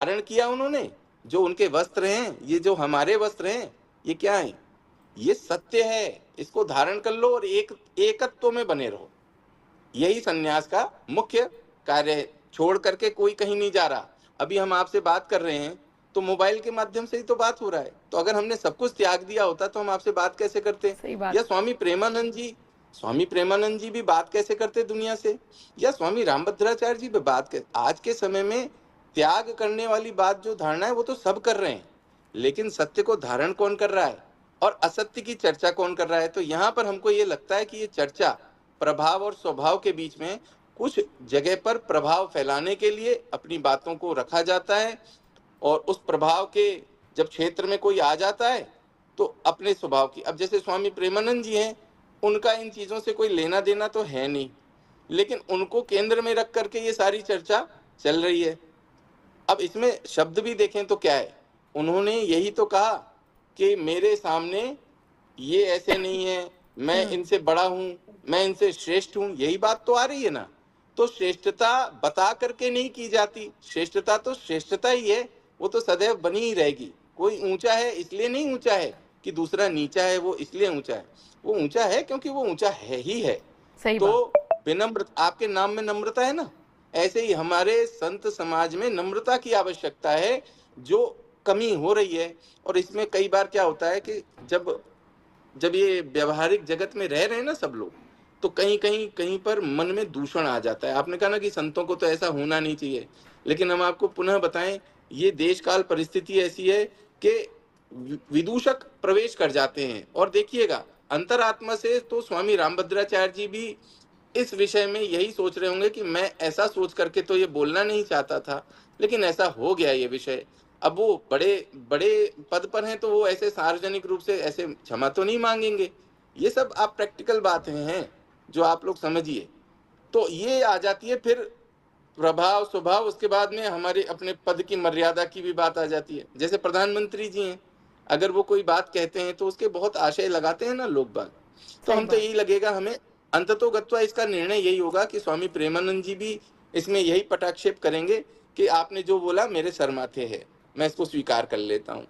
धारण किया उन्होंने, जो उनके वस्त्र हैं, ये जो हमारे वस्त्र हैं, ये क्या है? ये सत्य है, इसको धारण कर लो और एकत्व में बने रहो। यही सन्यास का मुख्य कार्य है। छोड़ करके कोई कहीं नहीं जा रहा। अभी हम आपसे बात कर रहे हैं, तो मोबाइल के माध्यम से ही तो बात हो रहा है। तो अगर हमने सब कुछ त्याग दिया होता तो हम आपसे बात कैसे करते? सही बात। या स्वामी प्रेमानंद जी भी बात कैसे करते दुनिया से? या स्वामी रामभद्राचार्य जी भी बात कैसे? आज के समय में त्याग करने वाली बात जो धारणा है वो तो सब कर रहे हैं, लेकिन सत्य को धारण कौन कर रहा है और असत्य की चर्चा कौन कर रहा है? तो यहाँ पर हमको ये लगता है कि ये चर्चा प्रभाव और स्वभाव के बीच में कुछ जगह पर प्रभाव फैलाने के लिए अपनी बातों को रखा जाता है, और उस प्रभाव के जब क्षेत्र में कोई आ जाता है तो अपने स्वभाव की, अब जैसे स्वामी प्रेमानंद जी हैं, उनका इन चीजों से कोई लेना देना तो है नहीं, लेकिन उनको केंद्र में रख करके ये सारी चर्चा चल रही है। अब इसमें शब्द भी देखें तो क्या है, उन्होंने यही तो कहा कि मेरे सामने ये ऐसे नहीं है, मैं इनसे बड़ा हूं, मैं इनसे श्रेष्ठ हूं, यही बात तो आ रही है ना। तो श्रेष्ठता बता करके नहीं की जाती, श्रेष्ठता तो श्रेष्ठता ही है, वो तो सदैव बनी ही रहेगी। कोई ऊंचा है इसलिए नहीं ऊंचा है कि दूसरा नीचा है वो इसलिए ऊंचा है, वो ऊंचा है क्योंकि वो ऊंचा है ही है। सही तो बात। विनम्र, आपके नाम में नम्रता है ना, ऐसे ही हमारे संत समाज में नम्रता की आवश्यकता है, जो कमी हो रही है। और इसमें कई बार क्या होता है कि जब जब ये व्यवहारिक जगत में रह रहे हैं ना सब लोग, तो कहीं पर मन में दूषण आ जाता है। आपने कहा ना कि संतों को तो ऐसा होना नहीं चाहिए, लेकिन हम आपको पुनः बताएं, ये देश काल परिस्थिति ऐसी है कि विदूषक प्रवेश कर जाते हैं। और देखिएगा, अंतरात्मा से तो स्वामी रामभद्राचार्य जी भी इस विषय में यही सोच रहे होंगे कि मैं ऐसा सोच करके तो ये बोलना नहीं चाहता था, लेकिन ऐसा हो गया ये विषय। अब वो बड़े बड़े पद पर हैं, तो वो ऐसे सार्वजनिक रूप से ऐसे क्षमा तो नहीं मांगेंगे। ये सब आप प्रैक्टिकल बातें हैं जो आप लोग समझिए। तो ये आ जाती है फिर प्रभाव स्वभाव, उसके बाद में हमारे अपने पद की मर्यादा की भी बात आ जाती है। जैसे प्रधानमंत्री जी हैं, अगर वो कोई बात कहते हैं तो उसके बहुत आशय लगाते हैं ना लोग बाग। तो सही हम तो बात। यही लगेगा हमें, अंततोगत्वा इसका निर्णय यही होगा कि स्वामी प्रेमानंद जी भी इसमें यही पटाक्षेप करेंगे कि आपने जो बोला मेरे सर माथे है, मैं इसको स्वीकार कर लेता हूँ।